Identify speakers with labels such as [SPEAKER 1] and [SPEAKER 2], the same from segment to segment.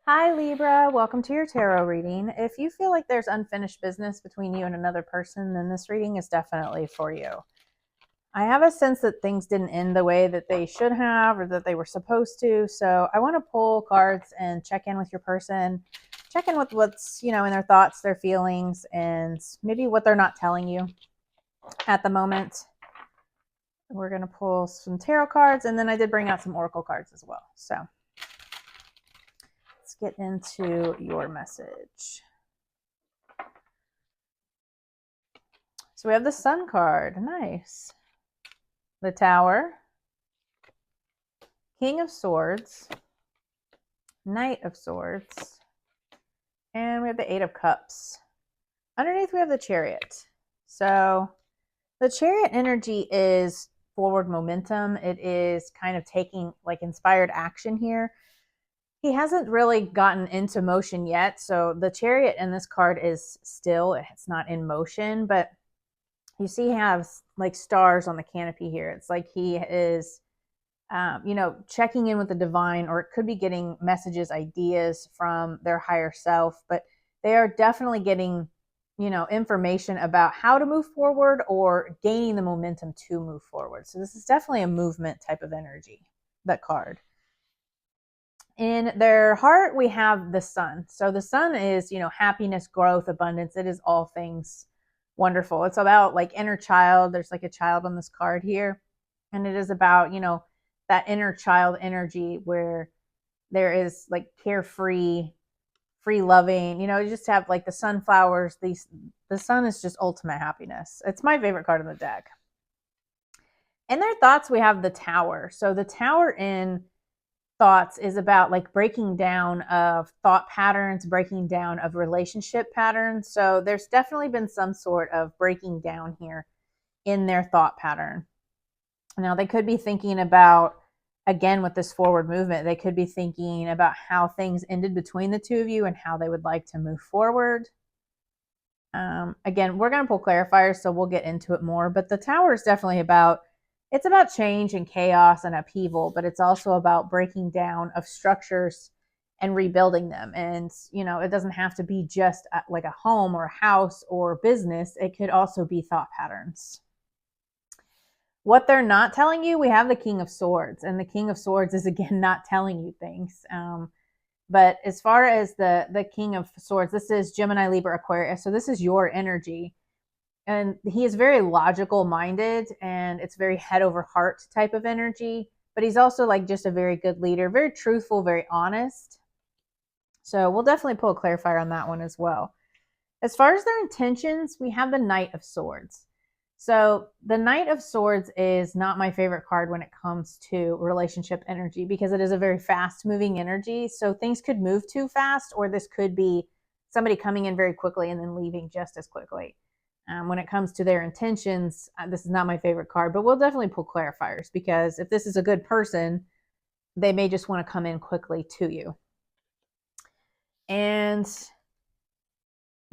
[SPEAKER 1] Hi Libra, welcome to your tarot reading. If you feel like there's unfinished business between you and another person, then this reading is definitely for you. I have a sense that things didn't end the way that they should have or that they were supposed to. So I want to pull cards and check in with your person, check in with what's, in their thoughts, their feelings, and maybe what they're not telling you at the moment. We're going to pull some tarot cards, and then I did bring out some oracle cards as well. So let's get into your message. So we have the Sun card. Nice. The Tower. King of Swords. Knight of Swords. And we have the Eight of Cups. Underneath we have the Chariot. So the Chariot energy is forward momentum. It is kind of taking like inspired action here. He hasn't really gotten into motion yet. So the Chariot in this card is still, it's not in motion, but you see he has like stars on the canopy here. It's like he is, checking in with the divine, or it could be getting messages, ideas from their higher self, but they are definitely getting, information about how to move forward or gaining the momentum to move forward. So this is definitely a movement type of energy, that card. In their heart, we have the Sun. So the Sun is, happiness, growth, abundance. It is all things wonderful. It's about like inner child. There's like a child on this card here. And it is about, that inner child energy where there is like carefree, free loving, you just have like the sunflowers. The sun is just ultimate happiness. It's my favorite card in the deck. In their thoughts, we have the Tower. So the Tower in thoughts is about like breaking down of thought patterns, breaking down of relationship patterns. So there's definitely been some sort of breaking down here in their thought pattern. Now they could be thinking about, again, with this forward movement, they could be thinking about how things ended between the two of you and how they would like to move forward. Again, we're going to pull clarifiers, so we'll get into it more, but the Tower is definitely about, it's about change and chaos and upheaval, but it's also about breaking down of structures and rebuilding them. And, it doesn't have to be just like a home or a house or business. It could also be thought patterns. What they're not telling you, we have the King of Swords, and the King of Swords is, again, not telling you things. But as far as the King of Swords, this is Gemini, Libra, Aquarius. So this is your energy. And he is very logical minded, and it's very head over heart type of energy. But he's also like just a very good leader, very truthful, very honest. So we'll definitely pull a clarifier on that one as well. As far as their intentions, we have the Knight of Swords. So the Knight of Swords is not my favorite card when it comes to relationship energy, because it is a very fast moving energy. So things could move too fast, or this could be somebody coming in very quickly and then leaving just as quickly. When it comes to their intentions, this is not my favorite card, but we'll definitely pull clarifiers, because if this is a good person, they may just want to come in quickly to you. And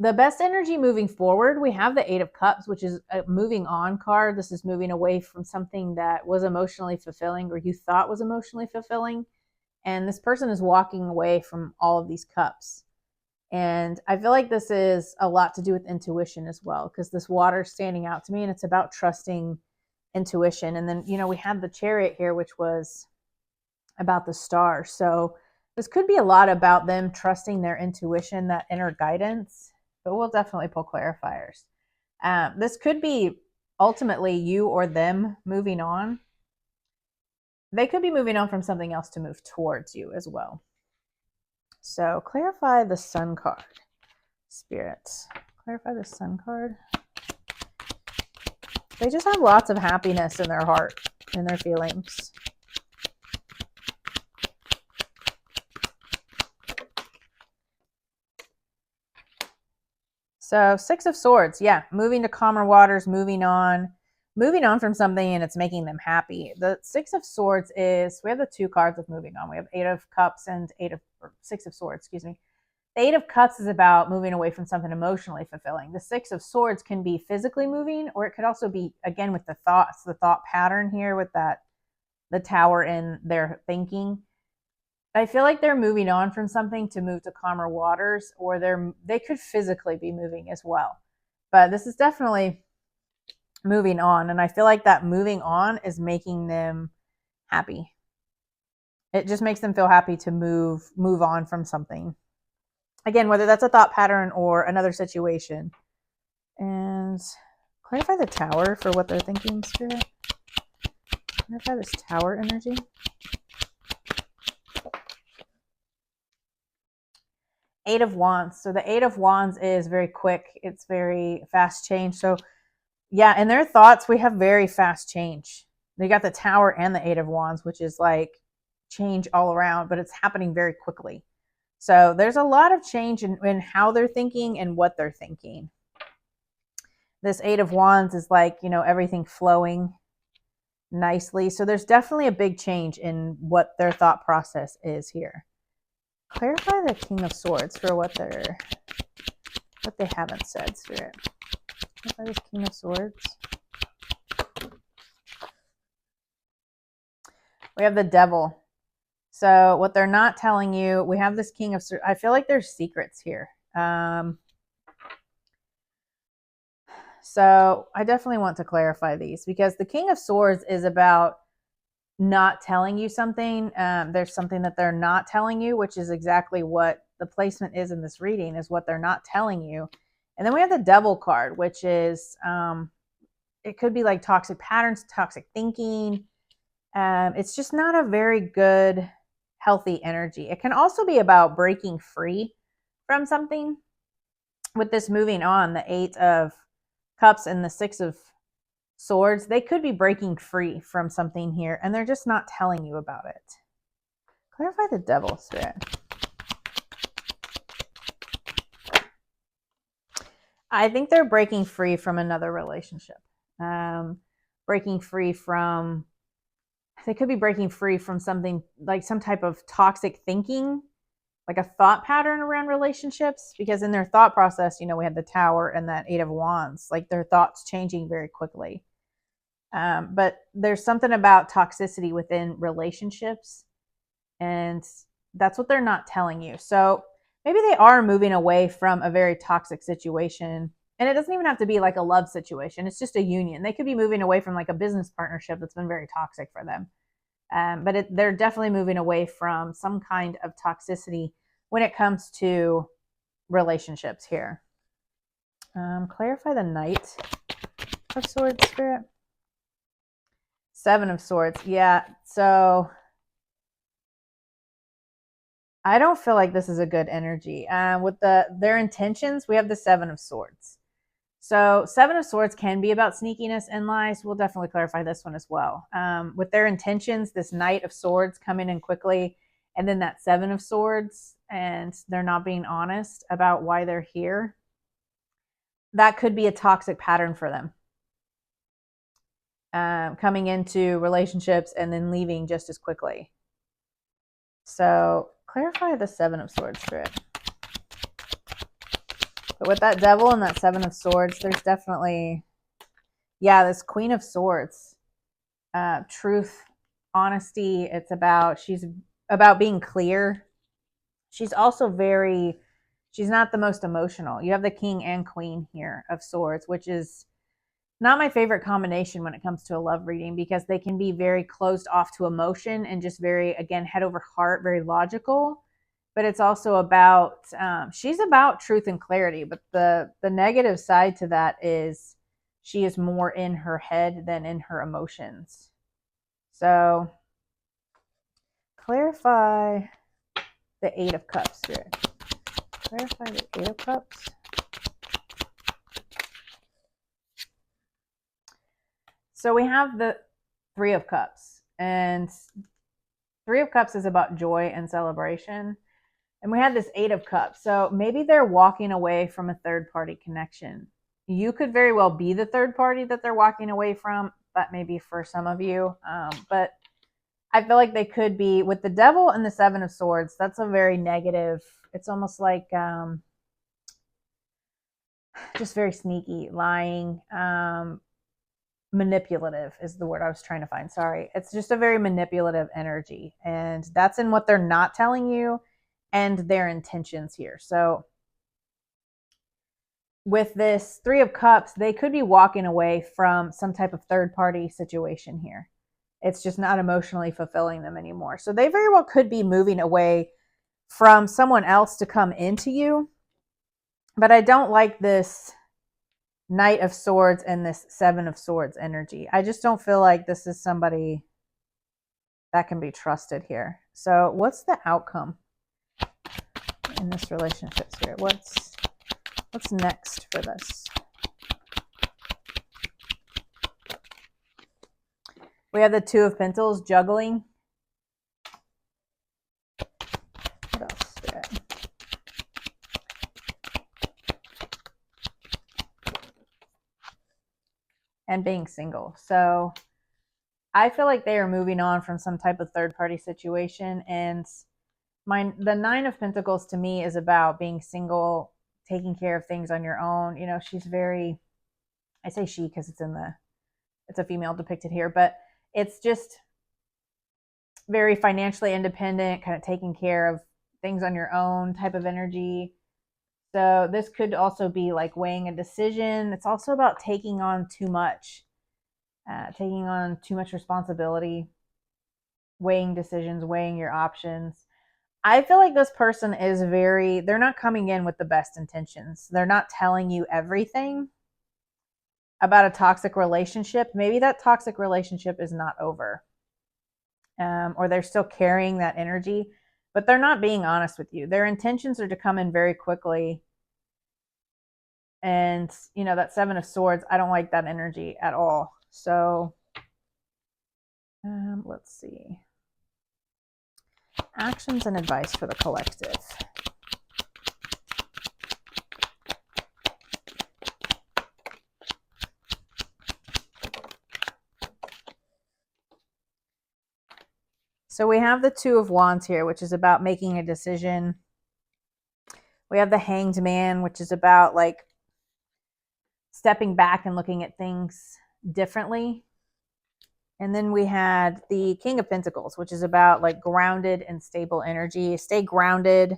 [SPEAKER 1] the best energy moving forward, we have the Eight of Cups, which is a moving on card. This is moving away from something that was emotionally fulfilling or you thought was emotionally fulfilling. And this person is walking away from all of these cups. And I feel like this is a lot to do with intuition as well, because this water is standing out to me, and it's about trusting intuition. And then, we had the Chariot here, which was about the stars. So this could be a lot about them trusting their intuition, that inner guidance, but we'll definitely pull clarifiers. This could be ultimately you or them moving on. They could be moving on from something else to move towards you as well. So clarify the Sun card. Spirit, clarify the Sun card. They just have lots of happiness in their heart and their feelings. So Six of Swords, yeah, moving to calmer waters, moving on from something, and it's making them happy. The Six of Swords is, we have the two cards of moving on. We have Eight of Cups and Six of Swords, excuse me. The Eight of Cups is about moving away from something emotionally fulfilling. The Six of Swords can be physically moving, or it could also be, again, with the thoughts, the thought pattern here with that, the Tower in their thinking. I feel like they're moving on from something to move to calmer waters, or they could physically be moving as well. But this is definitely moving on, and I feel like that moving on is making them happy. It just makes them feel happy to move on from something. Again, whether that's a thought pattern or another situation. And clarify the Tower for what they're thinking, Spirit. Clarify this Tower energy. Eight of Wands. So the Eight of Wands is very quick. It's very fast change. So yeah, in their thoughts, we have very fast change. They got the Tower and the Eight of Wands, which is like change all around, but it's happening very quickly. So there's a lot of change in how they're thinking and what they're thinking. This Eight of Wands is like, everything flowing nicely. So there's definitely a big change in what their thought process is here. Clarify the King of Swords for what they haven't said, Spirit. Clarify this King of Swords. We have the Devil. So what they're not telling you, we have this King of Swords. I feel like there's secrets here. So I definitely want to clarify these, because the King of Swords is about not telling you something. There's something that they're not telling you, which is exactly what the placement is in this reading, is what they're not telling you. And then we have the Devil card, which is, it could be like toxic patterns, toxic thinking. It's just not a very good, healthy energy. It can also be about breaking free from something. With this moving on, the Eight of Cups and the Six of Swords, they could be breaking free from something here, and they're just not telling you about it. Clarify the Devil, Spirit. I think they're breaking free from another relationship. Breaking free from, they could be breaking free from something like some type of toxic thinking, like a thought pattern around relationships, because in their thought process, we had the Tower and that Eight of Wands, like their thoughts changing very quickly. But there's something about toxicity within relationships, and that's what they're not telling you. So maybe they are moving away from a very toxic situation, and it doesn't even have to be like a love situation. It's just a union. They could be moving away from like a business partnership that's been very toxic for them. But they're definitely moving away from some kind of toxicity when it comes to relationships here. Clarify the Knight of Swords, Spirit. Seven of Swords. Yeah, so I don't feel like this is a good energy. With their intentions, we have the Seven of Swords. So Seven of Swords can be about sneakiness and lies. We'll definitely clarify this one as well. With their intentions, this Knight of Swords coming in quickly, and then that Seven of Swords, and they're not being honest about why they're here. That could be a toxic pattern for them. Coming into relationships and then leaving just as quickly. So clarify the Seven of Swords, Spirit. But with that Devil and that Seven of Swords, there's definitely, this Queen of Swords. Truth, honesty. She's about being clear. She's also she's not the most emotional. You have the King and Queen here of Swords, which is not my favorite combination when it comes to a love reading, because they can be very closed off to emotion and just very, again, head over heart, very logical. But it's also about, she's about truth and clarity. But the negative side to that is she is more in her head than in her emotions. So clarify the Eight of Cups, Spirit. Clarify the Eight of Cups. So we have the Three of Cups, and Three of Cups is about joy and celebration. And we had this Eight of Cups. So maybe they're walking away from a third party connection. You could very well be the third party that they're walking away from. That may be for some of you. But I feel like they could be, with the Devil and the Seven of Swords, that's a very negative, it's almost like just very sneaky, lying, manipulative is the word I was trying to find. Sorry. It's just a very manipulative energy. And that's in what they're not telling you and their intentions here. So with this Three of Cups, they could be walking away from some type of third party situation here. It's just not emotionally fulfilling them anymore. So they very well could be moving away from someone else to come into you. But I don't like this Knight of Swords and this Seven of Swords energy. I just don't feel like this is somebody that can be trusted here. So what's the outcome in this relationship, Spirit? What's next for this? We have the Two of Pentacles, juggling. What else, Spirit? And being single. So I feel like they are moving on from some type of third party situation. And the Nine of Pentacles to me is about being single, taking care of things on your own. You know, she's very, I say she because it's a female depicted here, but it's just very financially independent, kind of taking care of things on your own type of energy. So this could also be like weighing a decision. It's also about taking on too much responsibility, weighing decisions, weighing your options. I feel like this person is they're not coming in with the best intentions. They're not telling you everything about a toxic relationship. Maybe that toxic relationship is not over. Or they're still carrying that energy, but they're not being honest with you. Their intentions are to come in very quickly. And, you know, that Seven of Swords, I don't like that energy at all. So, let's see. Actions and advice for the collective. So we have the Two of Wands here, which is about making a decision. We have the Hanged Man, which is about like stepping back and looking at things differently. And then we had the King of Pentacles, which is about like grounded and stable energy. Stay grounded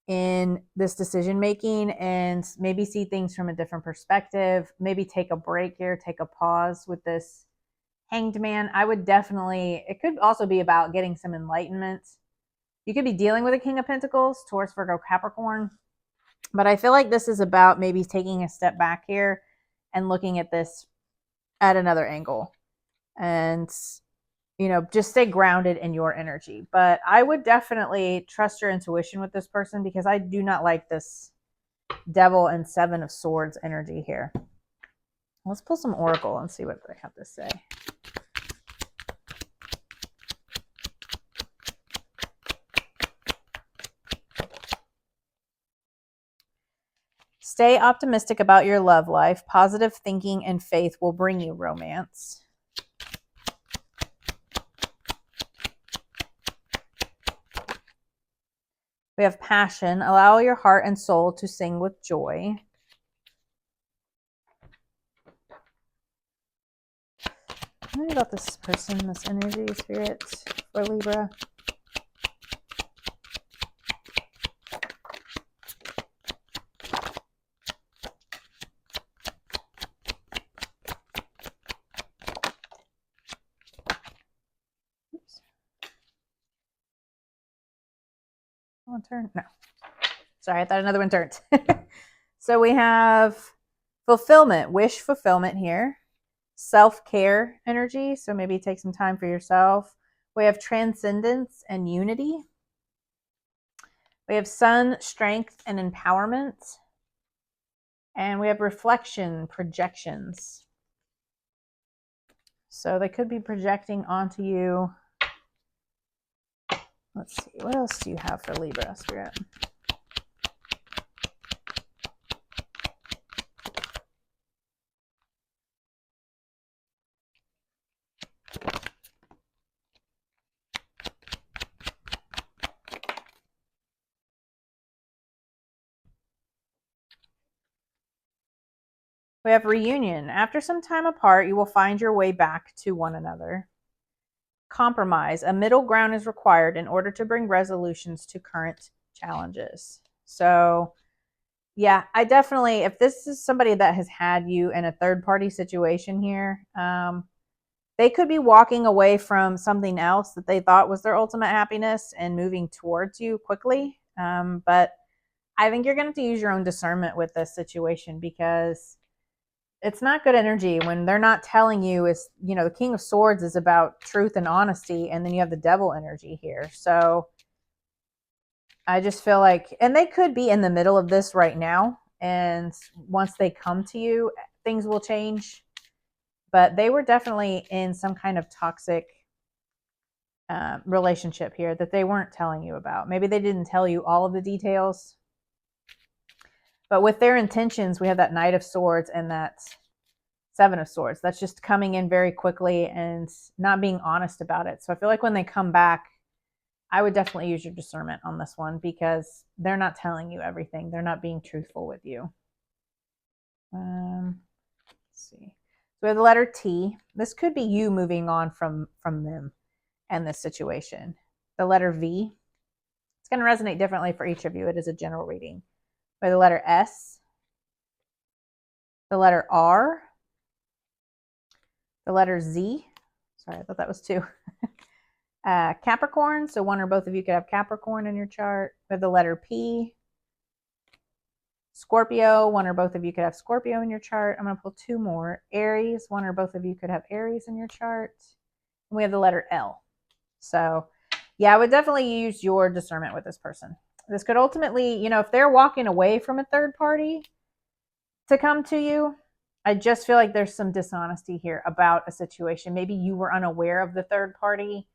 [SPEAKER 1] in this decision making and maybe see things from a different perspective. Maybe take a break here, take a pause with this Hanged Man. I would definitely, it could also be about getting some enlightenment. You could be dealing with a King of Pentacles, Taurus, Virgo, Capricorn. But I feel like this is about maybe taking a step back here and looking at this at another angle. And, you know, just stay grounded in your energy. But I would definitely trust your intuition with this person because I do not like this Devil and Seven of Swords energy here. Let's pull some Oracle and see what they have to say. Stay optimistic about your love life. Positive thinking and faith will bring you romance. We have passion. Allow your heart and soul to sing with joy. Tell me about this person, this energy, Spirit, for Libra. One turn? No. Sorry, I thought another one turned. So we have fulfillment, wish fulfillment here. Self-care energy, so maybe take some time for yourself. We have transcendence and unity. We have sun, strength, and empowerment. And we have reflection, projections. So they could be projecting onto you. Let's see, what else do you have for Libra, Spirit? We have reunion. After some time apart, you will find your way back to one another. Compromise. A middle ground is required in order to bring resolutions to current challenges. So, yeah, I definitely, if this is somebody that has had you in a third party situation here, they could be walking away from something else that they thought was their ultimate happiness and moving towards you quickly. But I think you're going to have to use your own discernment with this situation, because it's not good energy when they're not telling you. Is, you know, the King of Swords is about truth and honesty, and then you have the devil energy here. So I just feel like, and they could be in the middle of this right now, and once they come to you, things will change. But they were definitely in some kind of toxic relationship here that they weren't telling you about. Maybe they didn't tell you all of the details, but with their intentions, we have that Knight of Swords and that Seven of Swords. That's just coming in very quickly and not being honest about it. So I feel like when they come back, I would definitely use your discernment on this one, because they're not telling you everything. They're not being truthful with you. Let's see. So we have the letter T. This could be you moving on from them and this situation. The letter V. It's going to resonate differently for each of you. It is a general reading. We have the letter S. The letter R. The letter Z. Sorry, I thought that was two. Capricorn. So one or both of you could have Capricorn in your chart. We have the letter P. Scorpio. One or both of you could have Scorpio in your chart. I'm going to pull two more. Aries. One or both of you could have Aries in your chart. And we have the letter L. So yeah, I would definitely use your discernment with this person. This could ultimately, you know, if they're walking away from a third party to come to you, I just feel like there's some dishonesty here about a situation. Maybe you were unaware of the third party.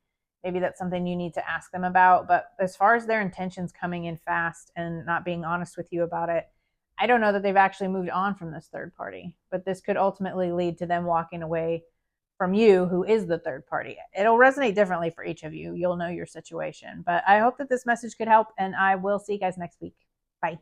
[SPEAKER 1] Maybe that's something you need to ask them about. But as far as their intentions coming in fast and not being honest with you about it, I don't know that they've actually moved on from this third party. But this could ultimately lead to them walking away from you, who is the third party. It'll resonate differently for each of you. You'll know your situation. But I hope that this message could help, and I will see you guys next week. Bye.